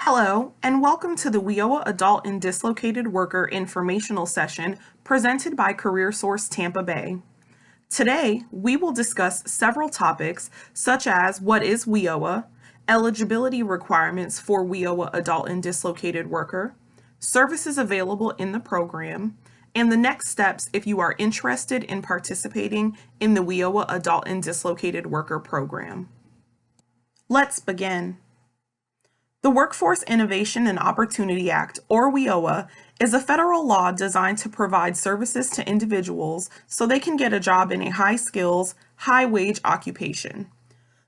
Hello, and welcome to the WIOA Adult and Dislocated Worker Informational Session presented by CareerSource Tampa Bay. Today, we will discuss several topics such as what is WIOA, eligibility requirements for WIOA Adult and Dislocated Worker, services available in the program, and the next steps if you are interested in participating in the WIOA Adult and Dislocated Worker program. Let's begin. The Workforce Innovation and Opportunity Act, or WIOA, is a federal law designed to provide services to individuals so they can get a job in a high-skills, high-wage occupation.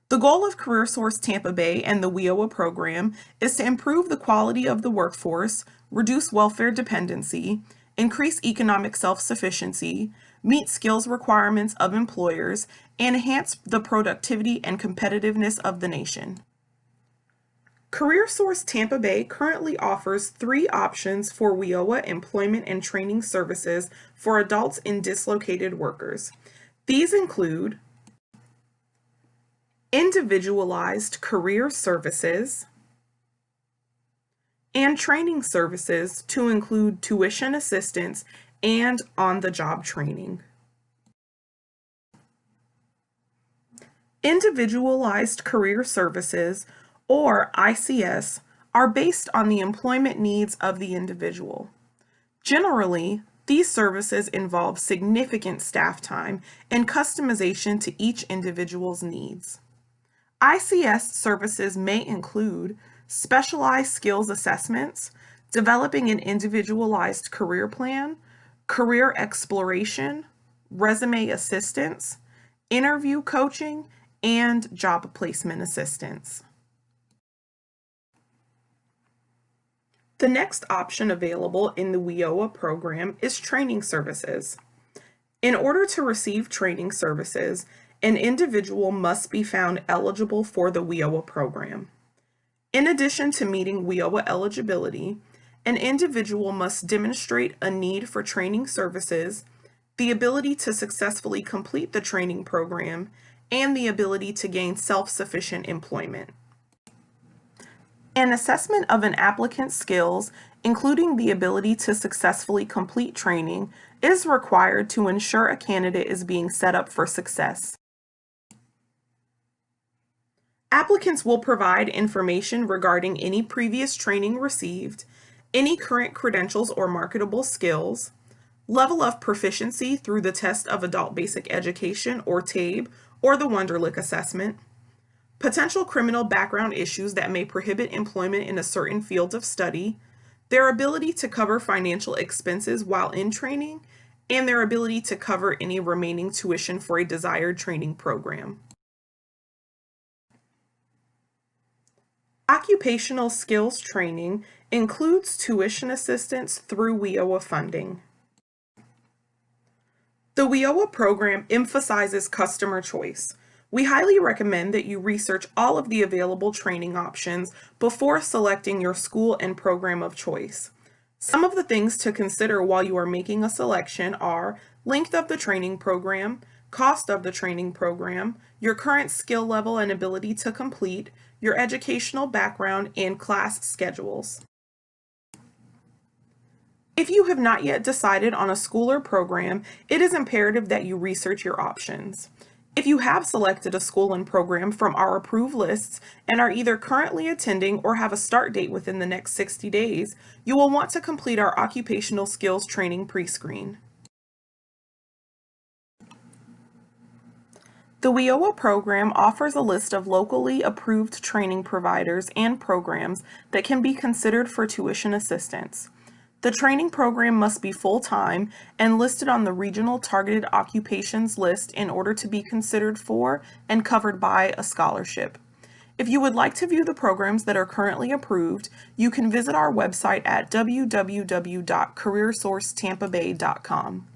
The goal of CareerSource Tampa Bay and the WIOA program is to improve the quality of the workforce, reduce welfare dependency, increase economic self-sufficiency, meet skills requirements of employers, and enhance the productivity and competitiveness of the nation. CareerSource Tampa Bay currently offers 3 options for WIOA employment and training services for adults and dislocated workers. These include individualized career services and training services to include tuition assistance and on-the-job training. Individualized career services, or ICS, are based on the employment needs of the individual. Generally, these services involve significant staff time and customization to each individual's needs. ICS services may include specialized skills assessments, developing an individualized career plan, career exploration, resume assistance, interview coaching, and job placement assistance. The next option available in the WIOA program is training services. In order to receive training services, an individual must be found eligible for the WIOA program. In addition to meeting WIOA eligibility, an individual must demonstrate a need for training services, the ability to successfully complete the training program, and the ability to gain self-sufficient employment. An assessment of an applicant's skills, including the ability to successfully complete training, is required to ensure a candidate is being set up for success. Applicants will provide information regarding any previous training received, any current credentials or marketable skills, level of proficiency through the Test of Adult Basic Education, or TABE, or the Wonderlic Assessment, potential criminal background issues that may prohibit employment in a certain field of study, their ability to cover financial expenses while in training, and their ability to cover any remaining tuition for a desired training program. Occupational skills training includes tuition assistance through WIOA funding. The WIOA program emphasizes customer choice. We highly recommend that you research all of the available training options before selecting your school and program of choice. Some of the things to consider while you are making a selection are length of the training program, cost of the training program, your current skill level and ability to complete, your educational background, and class schedules. If you have not yet decided on a school or program, it is imperative that you research your options. If you have selected a school and program from our approved lists and are either currently attending or have a start date within the next 60 days, you will want to complete our occupational skills training pre-screen. The WIOA program offers a list of locally approved training providers and programs that can be considered for tuition assistance. The training program must be full-time and listed on the Regional Targeted Occupations list in order to be considered for and covered by a scholarship. If you would like to view the programs that are currently approved, you can visit our website at www.careersourcetampabay.com.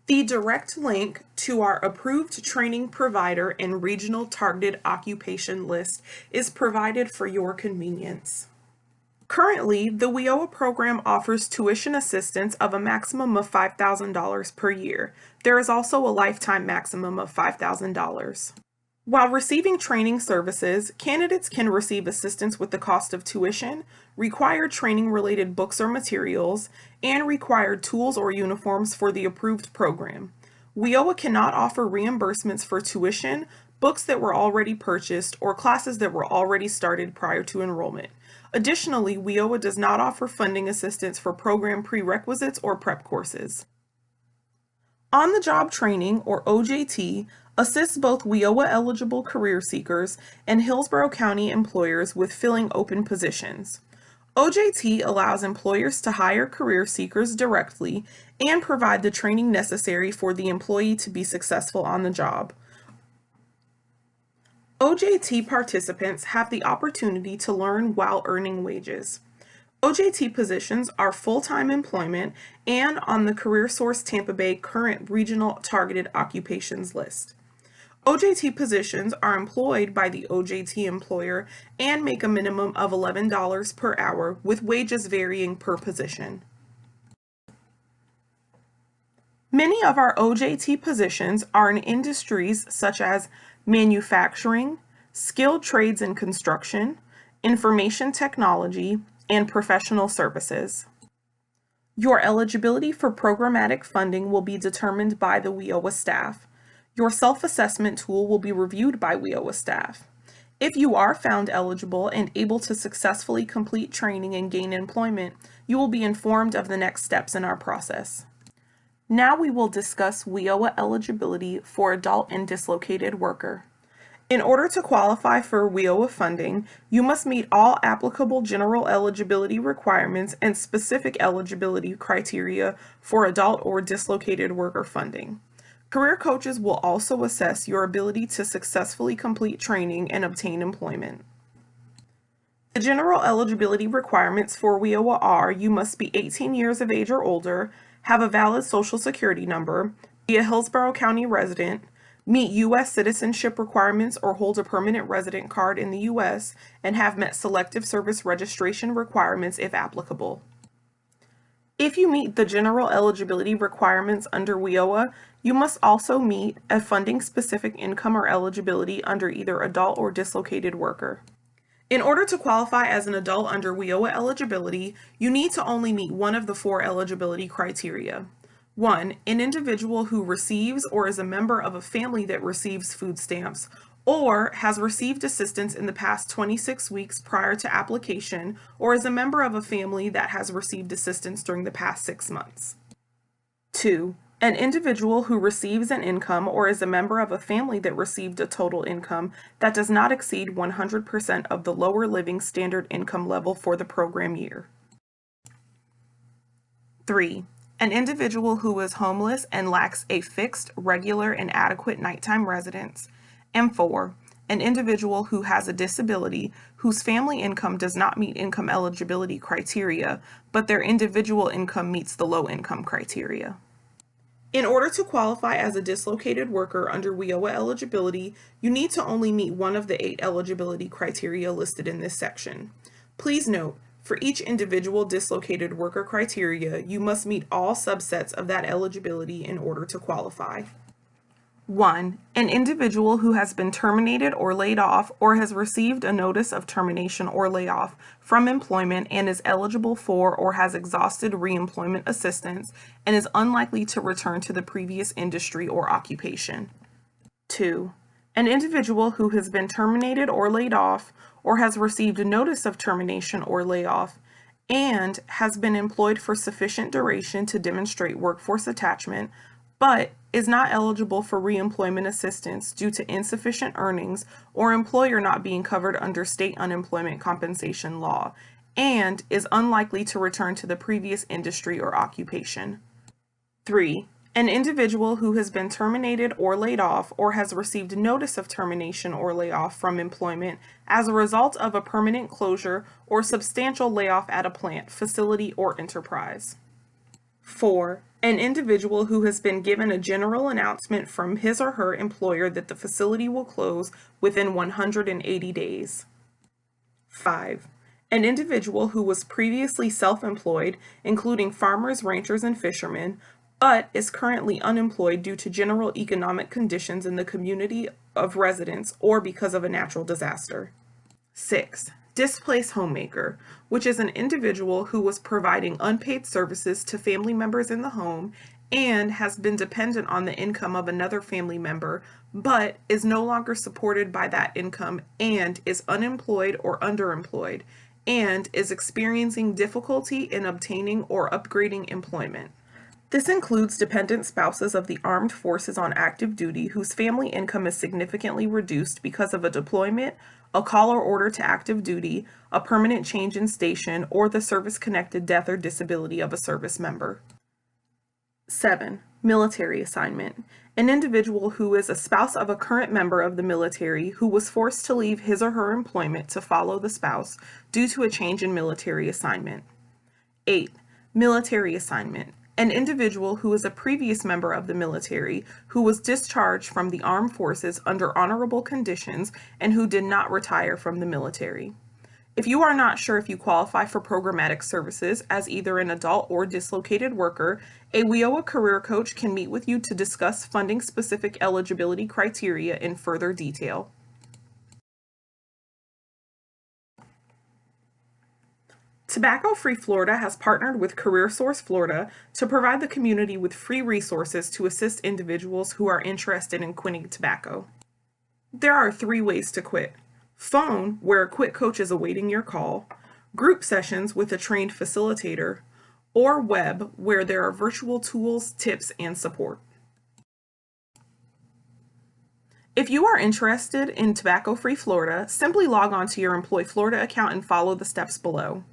The direct link to our approved training provider and Regional Targeted Occupation list is provided for your convenience. Currently, the WIOA program offers tuition assistance of a maximum of $5,000 per year. There is also a lifetime maximum of $5,000. While receiving training services, candidates can receive assistance with the cost of tuition, required training-related books or materials, and required tools or uniforms for the approved program. WIOA cannot offer reimbursements for tuition, books that were already purchased, or classes that were already started prior to enrollment. Additionally, WIOA does not offer funding assistance for program prerequisites or prep courses. On-the-job training, or OJT, assists both WIOA-eligible career seekers and Hillsborough County employers with filling open positions. OJT allows employers to hire career seekers directly and provide the training necessary for the employee to be successful on the job. OJT participants have the opportunity to learn while earning wages. OJT positions are full-time employment and on the CareerSource Tampa Bay current regional targeted occupations list. OJT positions are employed by the OJT employer and make a minimum of $11 per hour, with wages varying per position. Many of our OJT positions are in industries such as manufacturing, skilled trades and construction, information technology, and professional services. Your eligibility for programmatic funding will be determined by the WIOA staff. Your self-assessment tool will be reviewed by WIOA staff. If you are found eligible and able to successfully complete training and gain employment, you will be informed of the next steps in our process. Now we will discuss WIOA eligibility for adult and dislocated worker. In order to qualify for WIOA funding, you must meet all applicable general eligibility requirements and specific eligibility criteria for adult or dislocated worker funding. Career coaches will also assess your ability to successfully complete training and obtain employment. The general eligibility requirements for WIOA are: you must be 18 years of age or older, have a valid Social Security number, be a Hillsborough County resident, meet U.S. citizenship requirements or hold a permanent resident card in the U.S., and have met selective service registration requirements if applicable. If you meet the general eligibility requirements under WIOA, you must also meet a funding-specific income or eligibility under either adult or dislocated worker. In order to qualify as an adult under WIOA eligibility, you need to only meet one of the four eligibility criteria. 1. An individual who receives or is a member of a family that receives food stamps or has received assistance in the past 26 weeks prior to application, or is a member of a family that has received assistance during the past 6 months. 2. An individual who receives an income or is a member of a family that received a total income that does not exceed 100% of the lower living standard income level for the program year. 3. An individual who is homeless and lacks a fixed, regular, and adequate nighttime residence. And 4. An individual who has a disability whose family income does not meet income eligibility criteria, but their individual income meets the low income criteria. In order to qualify as a dislocated worker under WIOA eligibility, you need to only meet one of the 8 eligibility criteria listed in this section. Please note, for each individual dislocated worker criteria, you must meet all subsets of that eligibility in order to qualify. 1. An individual who has been terminated or laid off or has received a notice of termination or layoff from employment and is eligible for or has exhausted reemployment assistance and is unlikely to return to the previous industry or occupation. 2. An individual who has been terminated or laid off or has received a notice of termination or layoff and has been employed for sufficient duration to demonstrate workforce attachment, but is not eligible for reemployment assistance due to insufficient earnings or employer not being covered under state unemployment compensation law, and is unlikely to return to the previous industry or occupation. 3. An individual who has been terminated or laid off or has received notice of termination or layoff from employment as a result of a permanent closure or substantial layoff at a plant, facility, or enterprise. 4. An individual who has been given a general announcement from his or her employer that the facility will close within 180 days. 5. An individual who was previously self-employed, including farmers, ranchers, and fishermen, but is currently unemployed due to general economic conditions in the community of residence or because of a natural disaster. 6. Displaced homemaker, which is an individual who was providing unpaid services to family members in the home and has been dependent on the income of another family member, but is no longer supported by that income and is unemployed or underemployed, and is experiencing difficulty in obtaining or upgrading employment. This includes dependent spouses of the armed forces on active duty whose family income is significantly reduced because of a deployment, a call or order to active duty, a permanent change in station, or the service-connected death or disability of a service member. 7. Military assignment. An individual who is a spouse of a current member of the military who was forced to leave his or her employment to follow the spouse due to a change in military assignment. 8. Military assignment. An individual who is a previous member of the military who was discharged from the armed forces under honorable conditions and who did not retire from the military. If you are not sure if you qualify for programmatic services as either an adult or dislocated worker, a WIOA career coach can meet with you to discuss funding-specific eligibility criteria in further detail. Tobacco-Free Florida has partnered with CareerSource Florida to provide the community with free resources to assist individuals who are interested in quitting tobacco. There are 3 ways to quit: phone, where a quit coach is awaiting your call; group sessions with a trained facilitator; or web, where there are virtual tools, tips, and support. If you are interested in Tobacco-Free Florida, simply log on to your Employ Florida account and follow the steps below.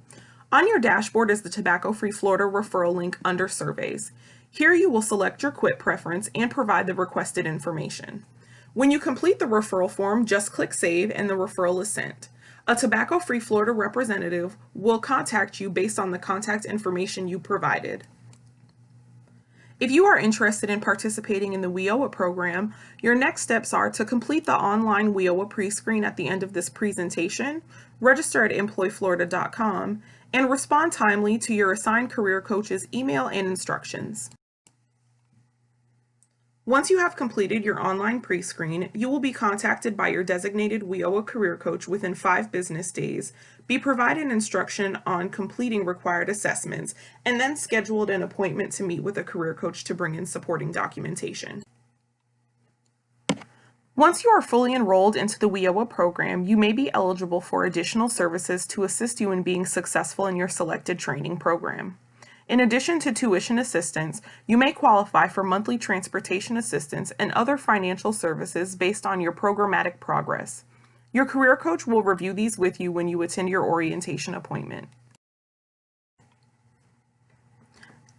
On your dashboard is the Tobacco-Free Florida referral link under Surveys. Here you will select your quit preference and provide the requested information. When you complete the referral form, just click Save and the referral is sent. A Tobacco-Free Florida representative will contact you based on the contact information you provided. If you are interested in participating in the WIOA program, your next steps are to complete the online WIOA pre-screen at the end of this presentation, register at employflorida.com, and respond timely to your assigned career coach's email and instructions. Once you have completed your online pre-screen, you will be contacted by your designated WIOA career coach within 5 business days, be provided instruction on completing required assessments, and then scheduled an appointment to meet with a career coach to bring in supporting documentation. Once you are fully enrolled into the WIOA program, you may be eligible for additional services to assist you in being successful in your selected training program. In addition to tuition assistance, you may qualify for monthly transportation assistance and other financial services based on your programmatic progress. Your career coach will review these with you when you attend your orientation appointment.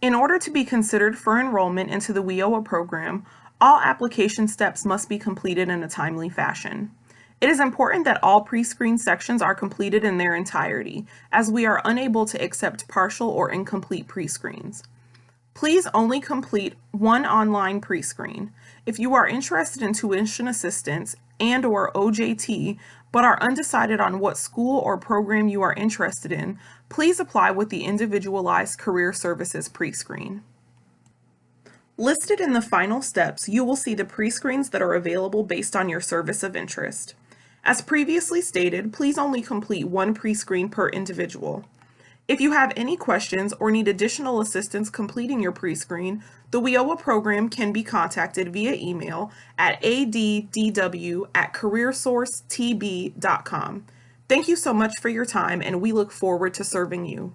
In order to be considered for enrollment into the WIOA program, all application steps must be completed in a timely fashion. It is important that all pre-screen sections are completed in their entirety, as we are unable to accept partial or incomplete pre-screens. Please only complete one online pre-screen. If you are interested in tuition assistance and/or OJT, but are undecided on what school or program you are interested in, please apply with the Individualized Career Services pre-screen. Listed in the final steps, you will see the pre-screens that are available based on your service of interest. As previously stated, please only complete one pre-screen per individual. If you have any questions or need additional assistance completing your pre-screen, the WIOA program can be contacted via email at addw@careersourcetb.com. Thank you so much for your time, and we look forward to serving you.